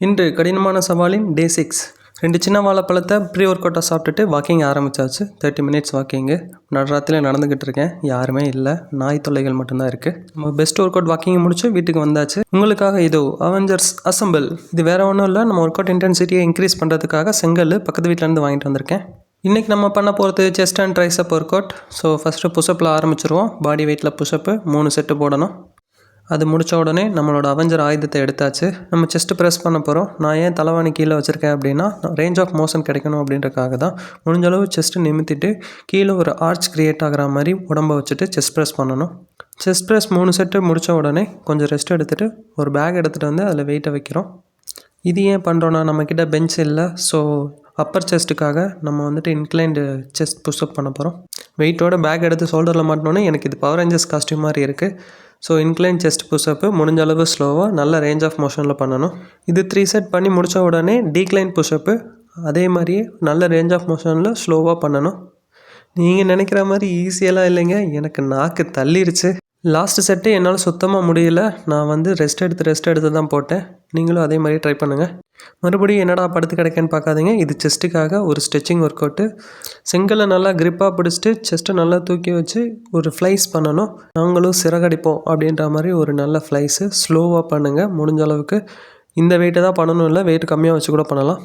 இன்று கடினமான சவாலின் டே 6. 2 சின்ன வாழைப்பழத்தை ப்ரீ ஒர்க் அவுட்டாக சாப்பிட்டுட்டு வாக்கிங் ஆரம்பித்தாச்சு. 30 மினிட்ஸ் வாக்கிங்கு. நடுராத்திரியில் நடந்துக்கிட்டு இருக்கேன். யாருமே இல்லை, நாய் தொல்லைகள் மட்டும்தான் இருக்குது. நம்ம பெஸ்ட் ஒர்க் அவுட் வாக்கிங் முடிச்சு வீட்டுக்கு வந்தாச்சு. உங்களுக்காக இதோ அவெஞ்சர்ஸ் அசம்பிள். இது வேறு ஒன்றும் இல்லை, நம்ம ஒர்க் அவுட் இன்டென்சிட்டியை இன்க்ரீஸ் பண்ணுறதுக்காக செங்கல் பக்கத்து வீட்டிலேருந்து வாங்கிட்டு வந்திருக்கேன். இன்றைக்கி நம்ம பண்ண போகிறது chest and triceps workout. So first புஷ்அப்பில் ஆரம்பிச்சிருவோம். பாடி வெயிட்டில் புஷ்அப்பு 3 செட்டு போடணும். அது முடித்த உடனே நம்மளோட அவெஞ்சர் ஆயுதத்தை எடுத்தாச்சு. நம்ம செஸ்ட்டு ப்ரெஸ் பண்ண போகிறோம். நான் ஏன் தலைவாணி கீழே வச்சுருக்கேன் அப்படின்னா, ரேஞ்ச் ஆஃப் மோஷன் கிடைக்கணும் அப்படின்றக்காக தான். முடிஞ்சளவு செஸ்ட்டு நிமித்திட்டு கீழே ஒரு ஆர்ச் க்ரியேட் ஆகிற மாதிரி உடம்பை வச்சுட்டு செஸ்ட் ப்ரெஸ் பண்ணணும். செஸ்ட் ப்ரெஸ் 3 செட்டு முடித்த உடனே கொஞ்சம் ரெஸ்ட் எடுத்துகிட்டு ஒரு பேக் எடுத்துகிட்டு வந்து அதில் வெயிட்டை வைக்கிறோம். இது ஏன் பண்ணுறோன்னா, நம்மக்கிட்ட பெஞ்ச் இல்லை. ஸோ அப்பர் செஸ்ட்டுக்காக நம்ம வந்துட்டு இன்க்ளைன்டு செஸ்ட் புஷ்அப் பண்ண போகிறோம். வெயிட்டோட பேக் எடுத்து ஷோல்டரில் மாட்டினோன்னே எனக்கு இது பவர் ரேஞ்சர்ஸ் காஸ்ட்யூம் மாதிரி இருக்குது. ஸோ இன்க்ளைன் செஸ்ட் புஷ்அப்பு முடிஞ்ச அளவு ஸ்லோவாக நல்ல ரேஞ்ச் ஆஃப் மோஷனில் பண்ணணும். இது 3 செட் பண்ணி முடித்த உடனே டீக்ளைன் புஷ்அப்பு அதே மாதிரியே நல்ல ரேஞ்ச் ஆஃப் மோஷனில் ஸ்லோவாக பண்ணணும். நீங்கள் நினைக்கிற மாதிரி ஈஸியெல்லாம் இல்லைங்க, எனக்கு நாக்கு தள்ளிருச்சு. லாஸ்ட்டு செட்டு என்னால் சுத்தமாக முடியல. நான் ரெஸ்ட் எடுத்து தான் போட்டேன். நீங்களும் அதே மாதிரி ட்ரை பண்ணுங்கள். மறுபடியும் என்னடா படுத்து கிடைக்கன்னு பார்க்காதீங்க. இது செஸ்ட்டுக்காக ஒரு ஸ்ட்ரெச்சிங் ஒர்க் அவுட்டு. செங்கலை நல்லா கிரிப்பாக பிடிச்சிட்டு செஸ்ட்டை நல்லா தூக்கி வச்சு ஒரு ஃப்ளைஸ் பண்ணணும். நாங்களும் சிறகடிப்போம் அப்படின்ற மாதிரி ஒரு நல்ல ஃப்ளைஸு ஸ்லோவாக பண்ணுங்கள். முடிஞ்ச அளவுக்கு இந்த வெயிட்டை தான் பண்ணணும், இல்லை வெயிட் கம்மியாக வச்சு கூட பண்ணலாம்.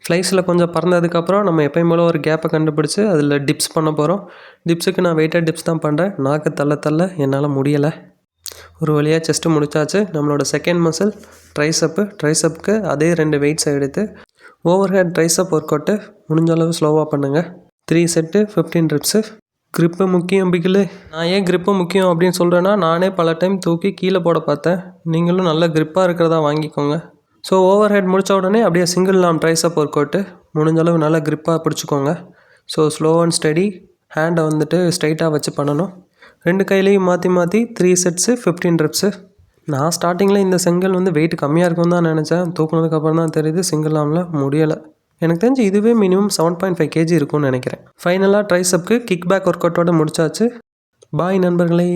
ஃப்ளைஸில் கொஞ்சம் பறந்ததுக்கப்புறம் நம்ம எப்பயும் போல் ஒரு கேப்பை கண்டுபிடிச்சி அதில் டிப்ஸ் பண்ண போகிறோம். டிப்ஸுக்கு நான் வெயிட்டட் டிப்ஸ் தான் பண்ணுறேன். நாக்கு தள்ள என்னால் முடியலை. ஒரு வழியாக செஸ்ட்டு முடிச்சாச்சு. நம்மளோட செகண்ட் மசில் ட்ரைசப்புக்கு அதே 2 வெயிட்ஸை எடுத்து over head triceps work out முடிஞ்ச அளவு ஸ்லோவாக பண்ணுங்கள். 3 செட்டு 15 reps. க்ரிப்பு முக்கியம் பிகிலு. நான் ஏன் க்ரிப்பு முக்கியம் அப்படின்னு சொல்கிறேன்னா, நானே பல டைம் தூக்கி கீழே போட பார்த்தேன். நீங்களும் நல்ல க்ரிப்பாக இருக்கிறதா வாங்கிக்கோங்க. ஸோ ஓவர் ஹெட் முடித்த உடனே அப்படியே single arm tricep work out முடிஞ்சளவு நல்லா க்ரிப்பாக பிடிச்சிக்கோங்க. So slow and steady. ஹேண்டை ஸ்ட்ரைட்டாக வச்சு பண்ணணும். 2 கையிலையும் மாற்றி 3 செட்ஸு 15 reps. நான் ஸ்டார்டிங்கில் இந்த செங்கல் வெயிட் கம்மியாக இருக்கும்னு தான் நினச்சேன். தூக்குனதுக்கப்புறம் தான் தெரியுது சிங்கிள் ஆர்மில் முடியலை. எனக்கு தெரிஞ்சு இதுவே மினிமம் 7.5 kg இருக்கும்னு நினைக்கிறேன். ஃபைனலாக ட்ரைசப்க்கு கிக் பேக் ஒர்க் அவுட்டோடு முடிச்சாச்சு. பாய் நண்பர்களே.